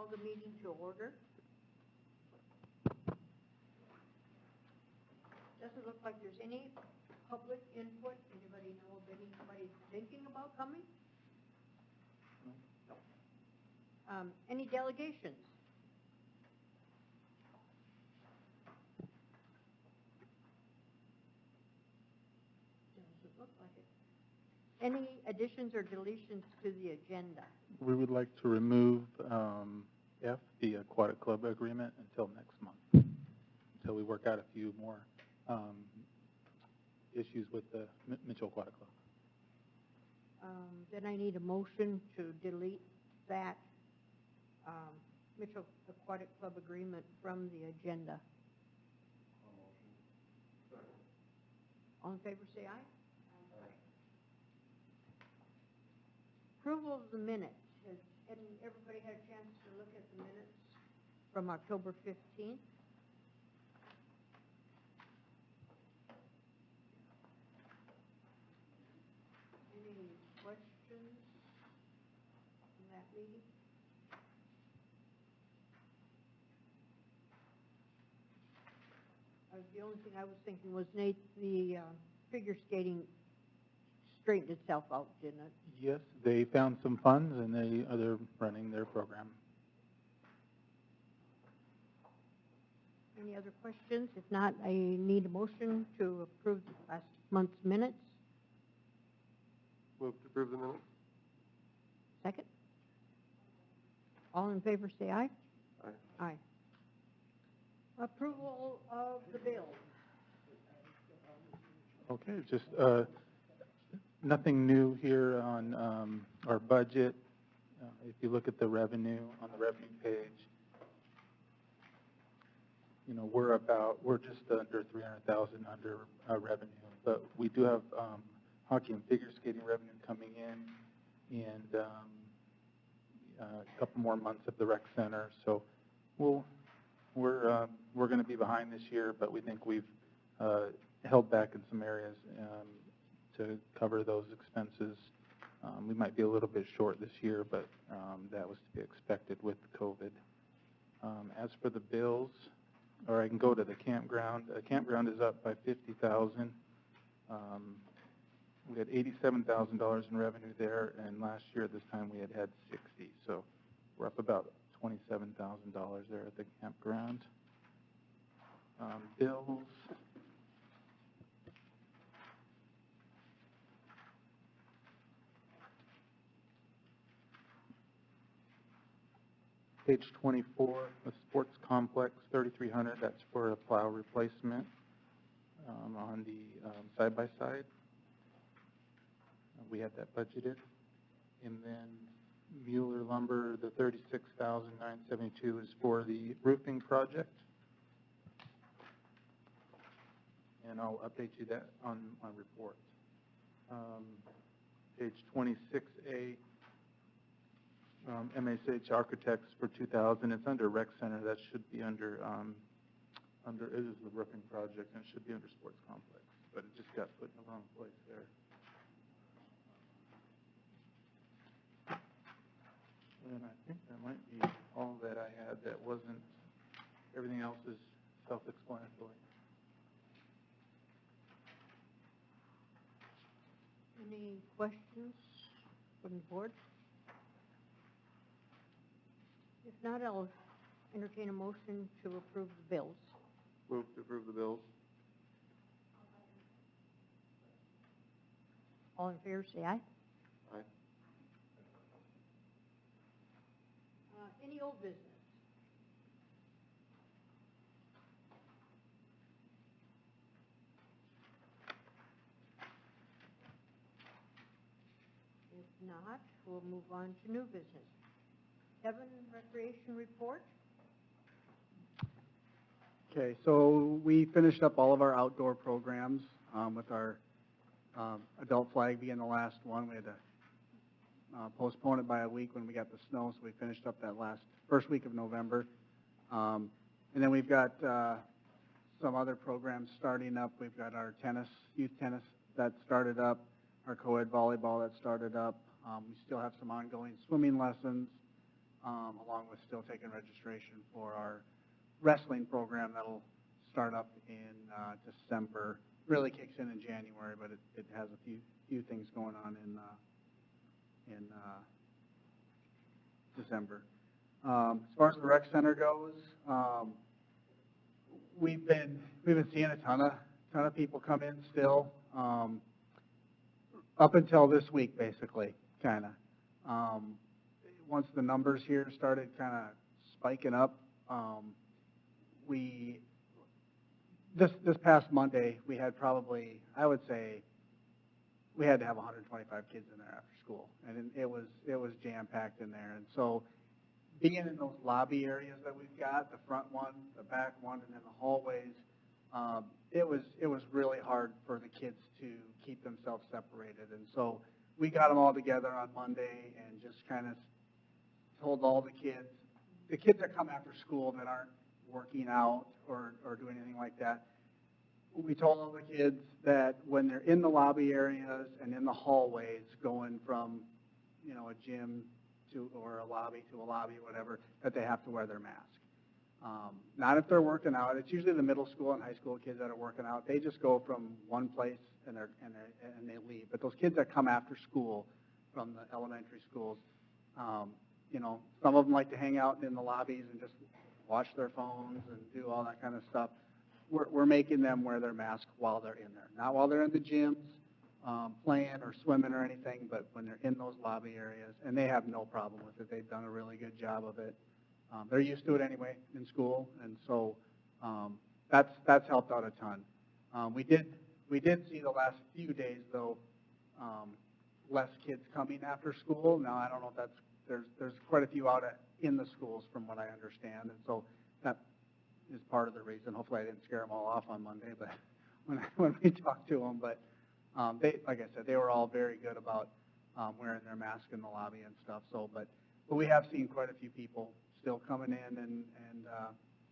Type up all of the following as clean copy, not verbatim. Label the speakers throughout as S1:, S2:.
S1: call the meeting to order. Doesn't look like there's any public input. Anybody know of anybody thinking about coming? No. Any delegations? Doesn't look like it. Any additions or deletions to the agenda?
S2: We would like to remove F, the aquatic club agreement, until next month, until we work out a few more issues with the Mitchell Aquatic Club.
S1: Then I need a motion to delete that Mitchell Aquatic Club agreement from the agenda. All in favor, say aye. Aye. Approval of the minutes. Has everybody had a chance to look at the minutes from October 15th? Any questions from that meeting? The only thing I was thinking was, Nate, the figure skating straightened itself out, didn't it?
S2: Yes, they found some funds, and they're running their program.
S1: Any other questions? If not, I need a motion to approve last month's minutes.
S3: Move to approve the minutes.
S1: Second? All in favor, say aye.
S3: Aye.
S1: Aye. Approval of the bill.
S2: Okay, just nothing new here on our budget. If you look at the revenue on the revenue page, you know, we're just under 300,000 under revenue, but we do have hockey and figure skating revenue coming in, and a couple more months at the rec center. So we're going to be behind this year, but we think we've held back in some areas to cover those expenses. We might be a little bit short this year, but that was to be expected with COVID. As for the bills, or I can go to the campground. The campground is up by $50,000. We had $87,000 in revenue there, and last year at this time we had $60. So we're up about $27,000 there at the campground. Bills. Page 24, the sports complex, $3,300. That's for a plow replacement on the side-by-side. We had that budgeted. And then Mueller Lumber, the $36,972 is for the roofing project. And I'll update you that on my report. Page 26A, MSH Architects for $2,000. It's under Rec Center. That should be under it is the roofing project, and it should be under Sports Complex, but it just got put in the wrong place there. And I think that might be all that I had that wasn't, everything else is self-explanatory.
S1: Any questions from the board? If not, I'll entertain a motion to approve the bills.
S3: Move to approve the bills.
S1: All in favor, say aye.
S3: Aye.
S1: Any old business? If not, we'll move on to new business. Kevin, recreation report?
S4: Okay, so we finished up all of our outdoor programs with our adult flag being the last one. We had to postpone it by a week when we got the snow, so we finished up that first week of November. And then we've got some other programs starting up. We've got our youth tennis that started up, our co-ed volleyball that started up. We still have some ongoing swimming lessons. along with still taking registration for our wrestling program that'll start up in December. Really kicks in January, but it has a few things going on in December. As far as the rec center goes, we've been seeing a ton of people come in still, up until this week, basically, kind of. Once the numbers here started kind of spiking up, this past Monday, we had probably, I would say, we had to have 125 kids in there after school, and it was jam-packed in there. And so being in those lobby areas that we've got, the front one, the back one, and then the hallways, it was really hard for the kids to keep themselves separated. And so we got them all together on Monday and just kind of told all the kids that come after school that aren't working out or doing anything like that, we told all the kids that when they're in the lobby areas and in the hallways going from, a gym or a lobby to a lobby, whatever, that they have to wear their mask. Not if they're working out. It's usually the middle school and high school kids that are working out. They just go from one place and they leave. But those kids that come after school from the elementary schools, some of them like to hang out in the lobbies and just watch their phones and do all that kind of stuff. We're making them wear their mask while they're in there. Not while they're in the gyms playing or swimming or anything, but when they're in those lobby areas. And they have no problem with it. They've done a really good job of it. They're used to it anyway in school, and so that's helped out a ton. We did see the last few days, though, less kids coming after school. Now, I don't know if there's quite a few out in the schools from what I understand, and so that is part of the reason. Hopefully I didn't scare them all off on Monday, but when we talked to them, but they, like I said, they were all very good about wearing their mask in the lobby and stuff. So, but we have seen quite a few people still coming in and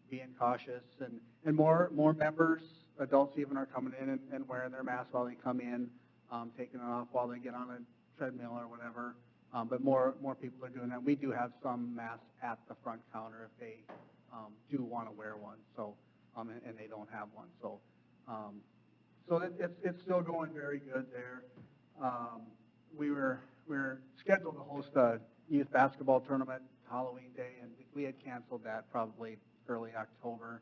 S4: being cautious, and more members, adults even, are coming in and wearing their masks while they come in, taking it off while they get on a treadmill or whatever. But more people are doing that. We do have some masks at the front counter if they do want to wear one. So, and they don't have one. So, it's still going very good there. We were scheduled to host a youth basketball tournament Halloween Day, and we had canceled that probably early October.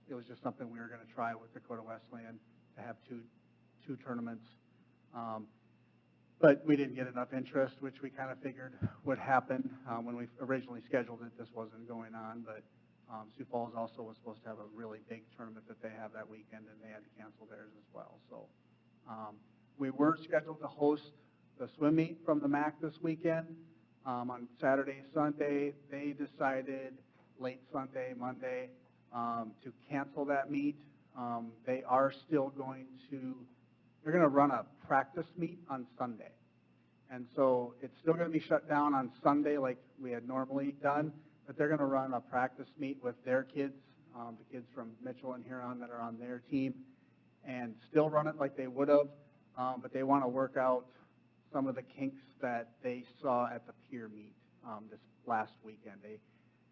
S4: It was just something we were going to try with Dakota Wesleyan to have two tournaments. But we didn't get enough interest, which we kind of figured would happen when we originally scheduled it. This wasn't going on, but Sioux Falls also was supposed to have a really big tournament that they have that weekend, and they had to cancel theirs as well. So we were scheduled to host the swim meet from the MAC this weekend on Saturday, Sunday. They decided late Sunday, Monday, to cancel that meet. They are still they're going to run a practice meet on Sunday. And so it's still going to be shut down on Sunday like we had normally done, but they're going to run a practice meet with their kids, the kids from Mitchell and Huron that are on their team, and still run it like they would have, but they want to work out some of the kinks that they saw at the peer meet this last weekend.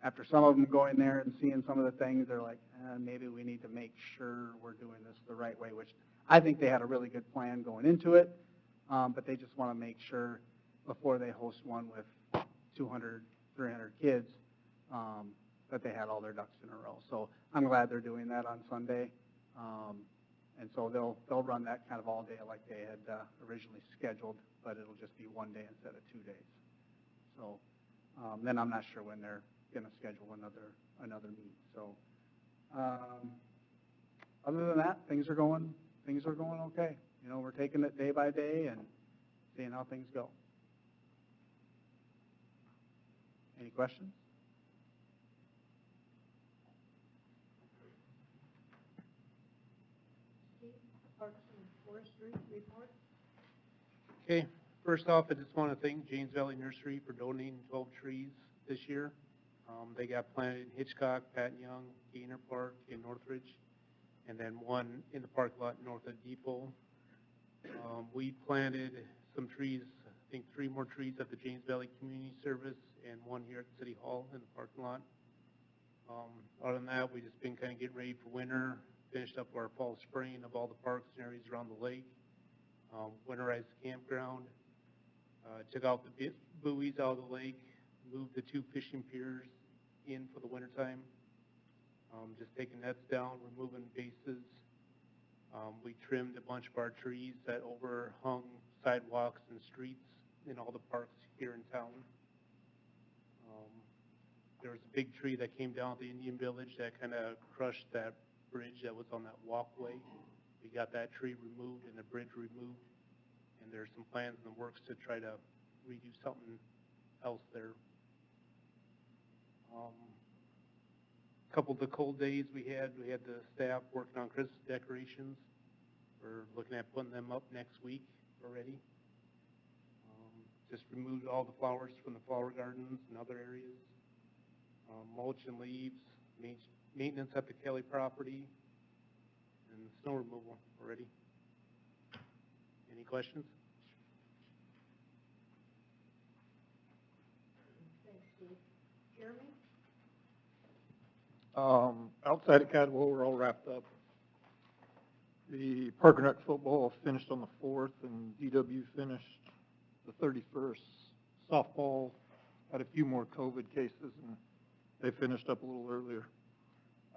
S4: After some of them going there and seeing some of the things, they're like, maybe we need to make sure we're doing this the right way, which I think they had a really good plan going into it, but they just want to make sure before they host one with 200, 300 kids that they had all their ducks in a row. So I'm glad they're doing that on Sunday, and so they'll run that kind of all day like they had originally scheduled, but it'll just be one day instead of 2 days. So then I'm not sure when they're going to schedule another meet. So other than that, things are going okay. We're taking it day by day and seeing how things go. Any questions?
S1: Steve, Parks and Forestry report.
S5: Okay, first off, I just want to thank James Valley Nursery for donating 12 trees this year. They got planted in Hitchcock, Patton Young, Gaynor Park, in Northridge, and then one in the parking lot north of Depot. We planted some trees think 3 more trees at the James Valley Community Service and 1 here at City Hall in the parking lot. Other than that, we just been kind of getting ready for winter, finished up our fall spraying of all the parks and areas around the lake, winterized the campground, took out the buoys out of the lake, moved the 2 fishing piers in for the wintertime, just taking nets down, removing bases. We trimmed a bunch of our trees that overhung sidewalks and streets in all the parks here in town. There was a big tree that came down at the Indian Village that kind of crushed that bridge that was on that walkway. We got that tree removed and the bridge removed, and there's some plans in the works to try to redo something else there. A couple of the cold days we had the staff working on Christmas decorations. We're looking at putting them up next week already. Just removed all the flowers from the flower gardens and other areas. Mulch and leaves, maintenance at the Kelly property, and snow removal already. Any questions?
S1: Thanks, Steve. Jeremy?
S6: Outside of Cadwell, we're all wrapped up. The Park and Rec football finished on the 4th, and DW finished the 31st. Softball had a few more COVID cases, and they finished up a little earlier.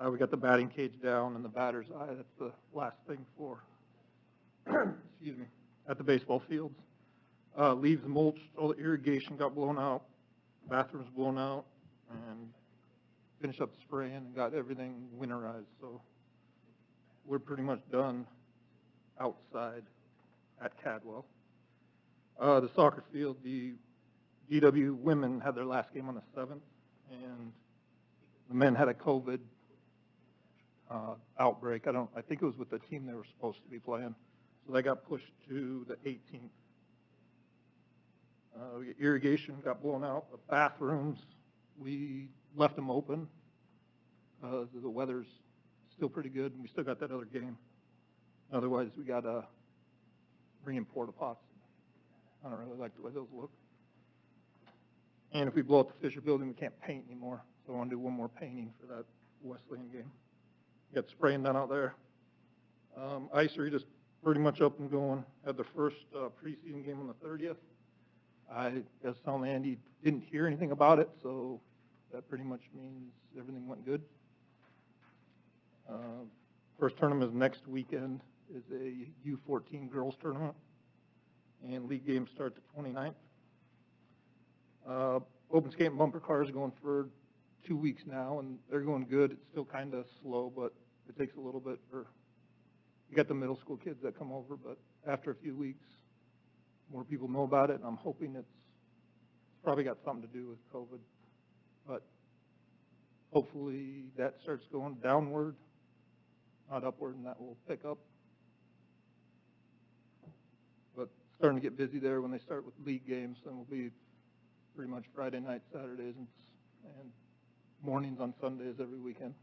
S6: We got the batting cage down and the batter's eye. That's the last thing for, excuse me, at the baseball fields. Leaves mulched, all the irrigation got blown out, bathrooms blown out, and finished up spraying and got everything winterized. So we're pretty much done outside at Cadwell. The soccer field, the GW women had their last game on the 7th, and the men had a COVID outbreak. I think it was with the team they were supposed to be playing, so they got pushed to the 18th. Irrigation got blown out. The bathrooms, we left them open. The weather's still pretty good, and we still got that other game. Otherwise, we got to bring in porta pots. I don't really like the way those look. And if we blow up the Fisher building, we can't paint anymore. So I want to do one more painting for that Wesleyan game. Got spraying done out there. Ice Arena is pretty much up and going. Had the first preseason game on the 30th. I guess telling Andy didn't hear anything about it, so that pretty much means everything went good. First tournament is next weekend. Is a U14 girls tournament, and league games start the 29th. Open skate and bumper cars are going for 2 weeks now, and they're going good. It's still kind of slow, but it takes a little bit for, you got the middle school kids that come over, but after a few weeks, more people know about it, and I'm hoping it's probably got something to do with COVID, but hopefully that starts going downward, not upward, and that will pick up. But starting to get busy there when they start with league games, then we'll be pretty much Friday night, Saturdays, and mornings on Sundays every weekend.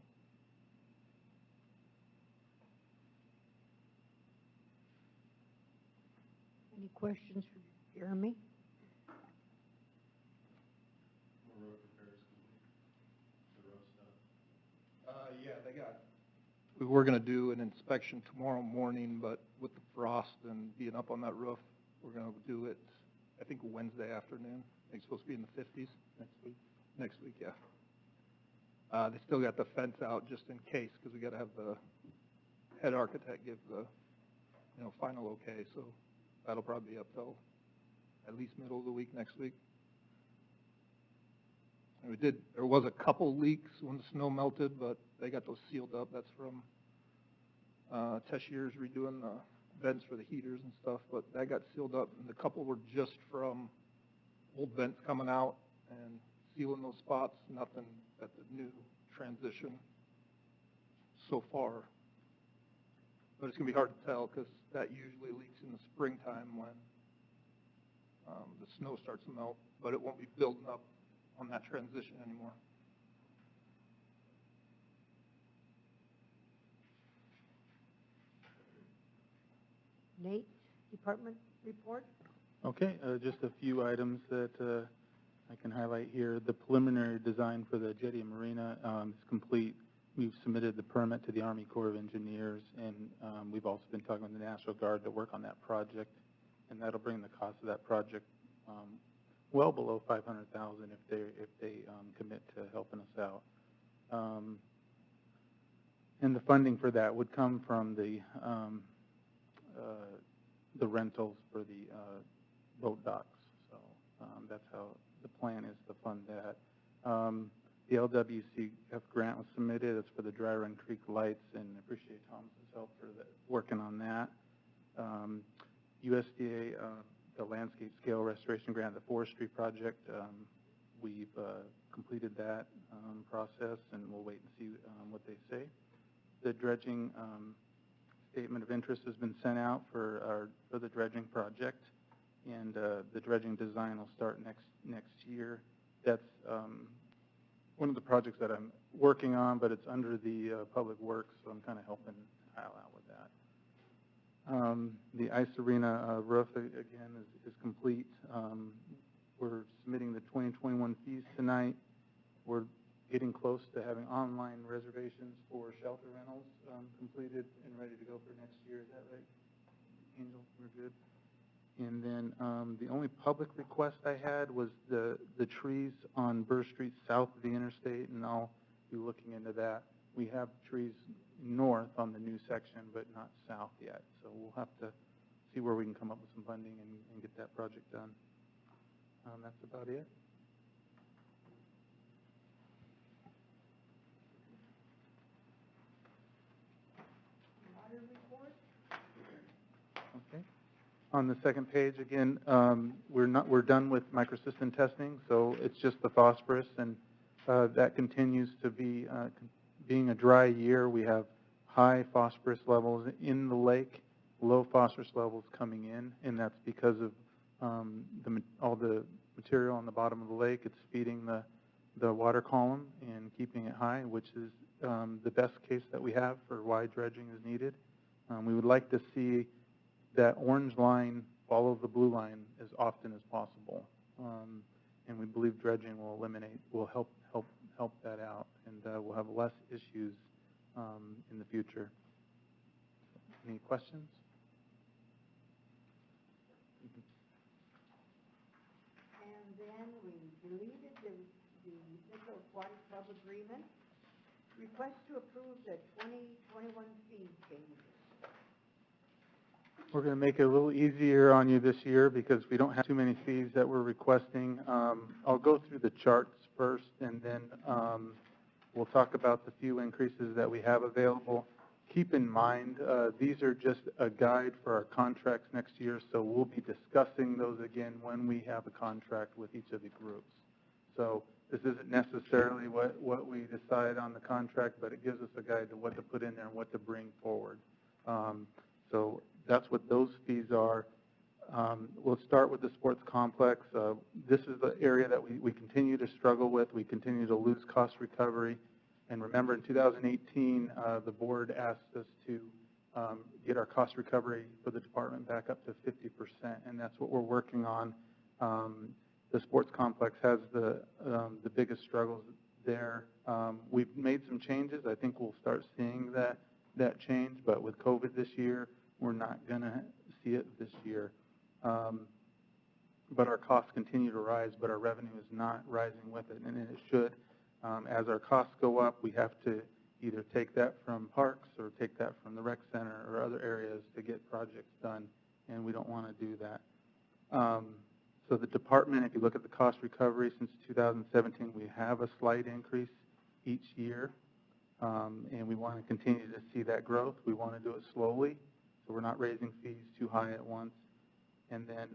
S1: Any questions for Jeremy?
S6: Yeah, we were going to do an inspection tomorrow morning, but with the frost and being up on that roof, we're going to do it, I think, Wednesday afternoon. I think it's supposed to be in the 50s next week, yeah. They still got the fence out just in case, because we got to have the head architect give the, final okay. So that'll probably be up till at least middle of the week next week. And there was a couple leaks when the snow melted, but they got those sealed up. That's from Teshier's redoing the vents for the heaters and stuff, but that got sealed up, and the couple were just from old vents coming out and sealing those spots. Nothing at the new transition so far. But it's going to be hard to tell because that usually leaks in the springtime when the snow starts to melt, but it won't be building up on that transition anymore.
S1: Nate, department report?
S2: Okay, just a few items that I can highlight here. The preliminary design for the jetty and marina is complete. We've submitted the permit to the Army Corps of Engineers, and we've also been talking with the National Guard to work on that project, and that'll bring the cost of that project well below $500,000 if they commit to helping us out. And the funding for that would come from the rentals for the boat docks. So that's how the plan is to fund that. The LWCF grant was submitted. It's for the Dry Run Creek lights, and I appreciate Tom's help for working on that. USDA, the landscape scale restoration grant, the forestry project, we've completed that process, and we'll wait and see what they say. The dredging statement of interest has been sent out for the dredging project, and the dredging design will start next year. That's one of the projects that I'm working on, but it's under the Public Works, so I'm kind of helping Kyle out with that. The ice arena roof, again, is complete. We're submitting the 2021 fees tonight. We're getting close to having online reservations for shelter rentals completed and ready to go for next year. Is that right, Angel? We're good. And then the only public request I had was the trees on Burr Street south of the interstate, and I'll be looking into that. We have trees north on the new section, but not south yet. So we'll have to see where we can come up with some funding and get that project done. That's about it.
S1: Water report?
S2: Okay. On the second page, again, we're done with microcystin testing, so it's just the phosphorus, and that continues to be being a dry year. We have high phosphorus levels in the lake, low phosphorus levels coming in, and that's because of all the material on the bottom of the lake. It's feeding the water column and keeping it high, which is the best case that we have for why dredging is needed. We would like to see that orange line follow the blue line as often as possible, and we believe dredging will help that out, and we'll have less issues in the future. Any questions?
S1: And then we deleted the Central Aquatic Club agreement. Request to approve the 2021 fee changes.
S2: We're going to make it a little easier on you this year because we don't have too many fees that we're requesting. I'll go through the charts first, and then we'll talk about the few increases that we have available. Keep in mind, these are just a guide for our contracts next year, so we'll be discussing those again when we have a contract with each of the groups. So this isn't necessarily what we decide on the contract, but it gives us a guide to what to put in there and what to bring forward. So that's what those fees are. We'll start with the sports complex. This is the area that we continue to struggle with. We continue to lose cost recovery. And remember, in 2018, the board asked us to get our cost recovery for the department back up to 50%, and that's what we're working on. The sports complex has the biggest struggles there. We've made some changes. I think we'll start seeing that change, but with COVID this year, we're not going to see it this year. But our costs continue to rise, but our revenue is not rising with it, and it should. As our costs go up, we have to either take that from parks or take that from the rec center or other areas to get projects done, and we don't want to do that. So the department, if you look at the cost recovery since 2017, we have a slight increase each year, and we want to continue to see that growth. We want to do it slowly, so we're not raising fees too high at once. And then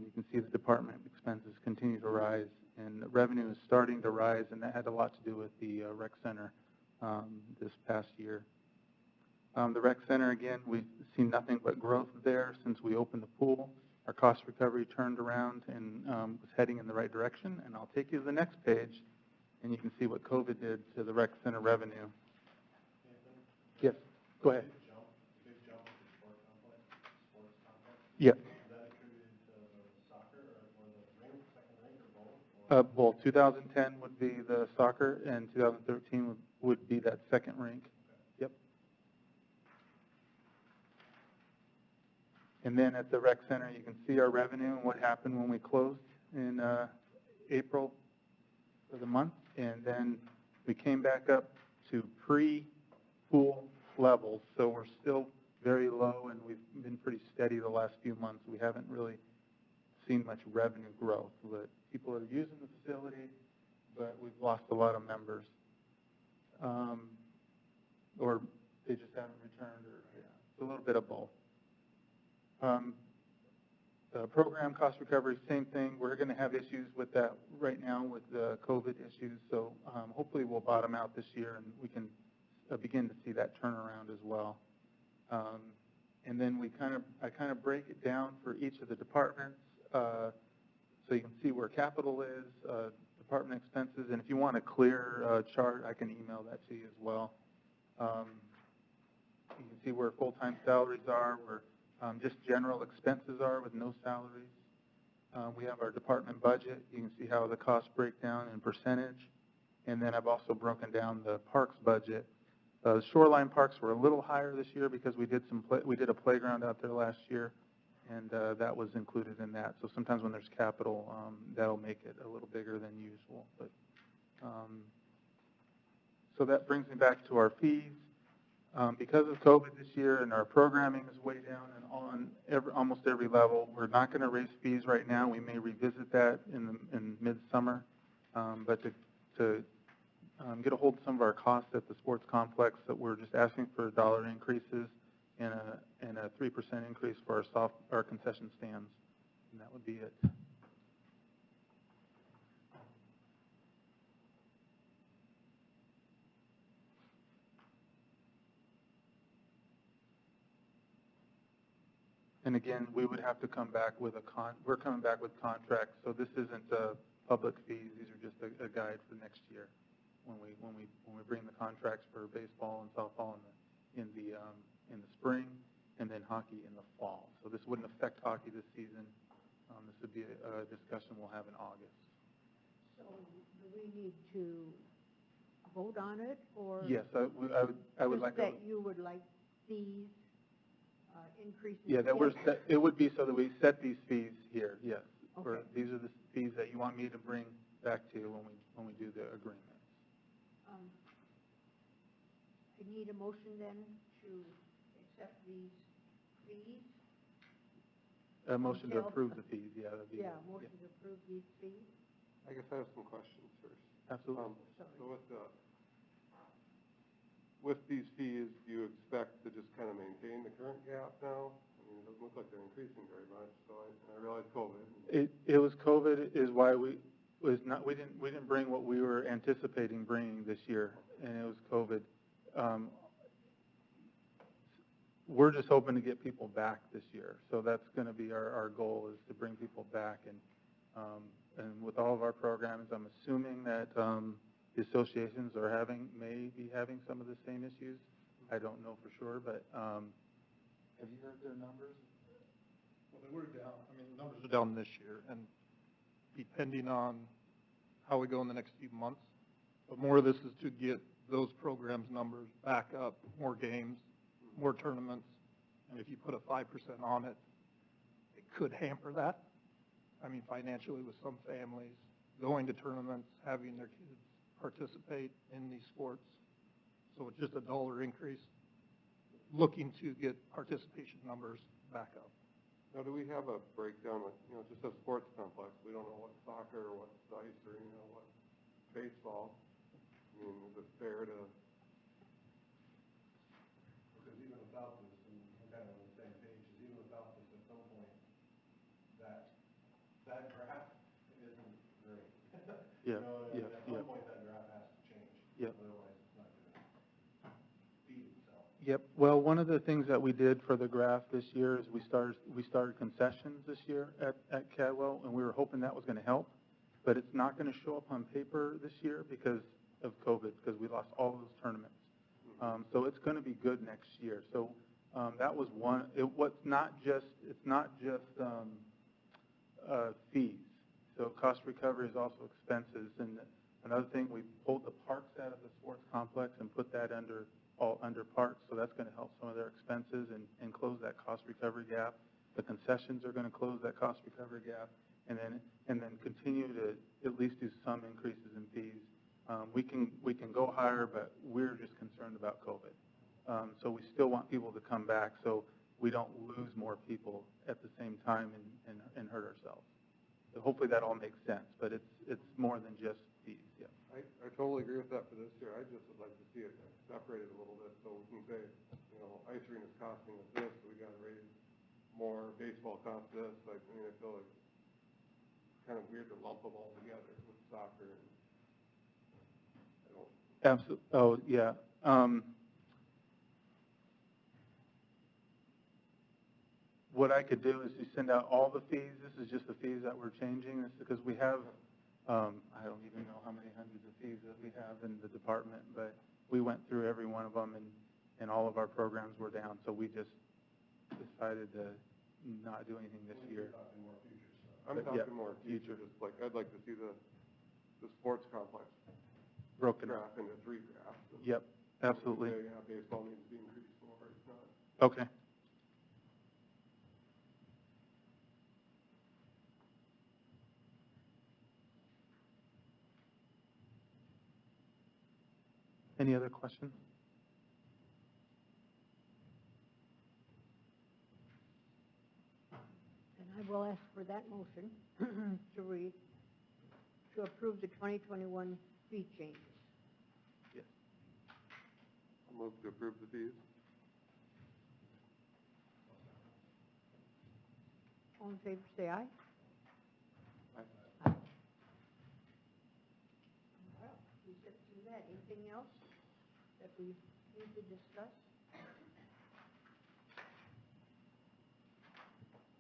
S2: you can see the department expenses continue to rise, and the revenue is starting to rise, and that had a lot to do with the rec center this past year. The rec center, again, we've seen nothing but growth there since we opened the pool. Our cost recovery turned around and was heading in the right direction. And I'll take you to the next page, and you can see what COVID did to the rec center revenue. Yes, go ahead.
S7: Big jump in sports complex?
S2: Yeah.
S7: Is that attributed to the
S2: Well, 2010 would be the soccer, and 2013 would be that second rink. Yep. And then at the rec center, you can see our revenue and what happened when we closed in April for the month, and then we came back up to pre-pool levels, so we're still very low, and we've been pretty steady the last few months. We haven't really seen much revenue growth. But people are using the facility, but we've lost a lot of members, or they just haven't returned, or it's a little bit of both. Program cost recovery, same thing. We're going to have issues with that right now with the COVID issues, so hopefully we'll bottom out this year and we can begin to see that turnaround as well. And then I kind of break it down for each of the departments, so you can see where capital is, department expenses, and if you want a clear chart, I can email that to you as well. You can see where full-time salaries are, where just general expenses are with no salaries. We have our department budget. You can see how the costs break down in percentage. And then I've also broken down the parks budget. The shoreline parks were a little higher this year because we did a playground out there last year, and that was included in that. So sometimes when there's capital, that'll make it a little bigger than usual. But so that brings me back to our fees. Because of COVID this year and our programming is way down and on almost every level, we're not going to raise fees right now. We may revisit that in midsummer, but to get a hold of some of our costs at the sports complex, that we're just asking for dollar increases and a 3% increase for our concession stands, and that would be it. And again, we would have to come back with we're coming back with contracts, so this isn't public fees. These are just a guide for next year when we bring the contracts for baseball and softball in the spring, and then hockey in the fall. So this wouldn't affect hockey this season. This would be a discussion we'll have in August.
S1: So do we need to vote on it, or?
S2: Yes, I would like to.
S1: Just that you would like these increases?
S2: Yeah, it would be so that we set these fees here, yes.
S1: Okay.
S2: These are the fees that you want me to bring back to you when we do the agreement.
S1: I need a motion then to accept these fees?
S2: A motion to
S1: Until-
S2: approve the fees, yeah. That'd be,
S1: Motion to approve these fees?
S3: I guess I have some questions first.
S2: Absolutely.
S3: So with these fees, do you expect to just kind of maintain the current gap now? I mean, it doesn't look like they're increasing very much, so I realize COVID.
S2: It was COVID is why we didn't bring what we were anticipating bringing this year, and it was COVID. We're just hoping to get people back this year, so that's going to be our goal, is to bring people back. And with all of our programs, I'm assuming that the associations may be having some of the same issues. I don't know for sure, but have you heard their numbers?
S6: Well, they were down. I mean, the numbers are down this year, and depending on how we go in the next few months, but more of this is to get those programs' numbers back up, more games, more tournaments, and if you put a 5% on it, it could hamper that. I mean, financially, with some families going to tournaments, having their kids participate in these sports. So it's just a dollar increase, looking to get participation numbers back up.
S3: Now, do we have a breakdown with, just a sports complex? We don't know what soccer or what ice or, what baseball. I mean, is it fair to?
S7: Because even without this, and we're kind of on the same page, is even without this, at some point, that graph isn't great.
S2: Yeah,
S7: At some point, that graph has to change.
S2: Yep.
S7: Otherwise, it's not going to feed itself.
S2: Yep. Well, one of the things that we did for the graph this year is we started concessions this year at Cadwell, and we were hoping that was going to help, but it's not going to show up on paper this year because of COVID, because we lost all those tournaments. So it's going to be good next year. So that was one. It's not just fees. So cost recovery is also expenses. And another thing, we pulled the parks out of the sports complex and put that under parks, so that's going to help some of their expenses and close that cost recovery gap. The concessions are going to close that cost recovery gap, and then continue to at least do some increases in fees. We can go higher, but we're just concerned about COVID. So we still want people to come back, so we don't lose more people at the same time and hurt ourselves. So hopefully that all makes sense, but it's more than just fees, yeah.
S3: I totally agree with that for this year. I just would like to see it separated a little bit, so we can say, ice arena is costing us this, so we gotta raise more, baseball costs this. I feel like it's kind of weird to lump them all together with soccer and, I don't.
S2: Absolutely, oh, yeah. What I could do is to send out all the fees. This is just the fees that we're changing. This is because we have, I don't even know how many hundreds of fees that we have in the department, but we went through every one of them, and all of our programs were down, so we just decided to not do anything this year.
S3: I'm
S2: But, yeah,
S3: talking more future, just like, I'd like to see the sports complex
S2: Broken
S3: graph
S2: up.
S3: into 3 graphs.
S2: Yep, absolutely.
S3: Say, yeah, baseball needs to be increased more, it's not.
S2: Okay. Any other questions?
S1: And I will ask for that motion to approve the 2021 fee changes.
S2: Yes.
S3: I'll move to approve the fees.
S1: All in favor, say aye.
S3: Aye.
S1: Aye. Well, we get through that. Anything else that we need to discuss?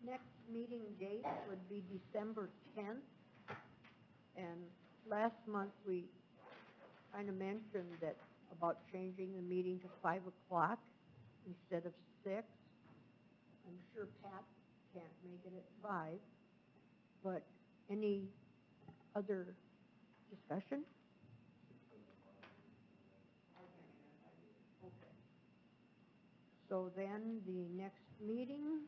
S1: Next meeting date would be December 10th. And last month, we kind of mentioned that about changing the meeting to 5 o'clock instead of 6. I'm sure Pat can't make it at 5, but any other discussion? Okay. So then the next meeting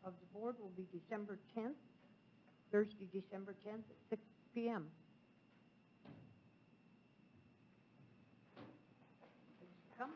S1: of the board will be December 10th, Thursday, December 10th at 6 p.m. It's coming.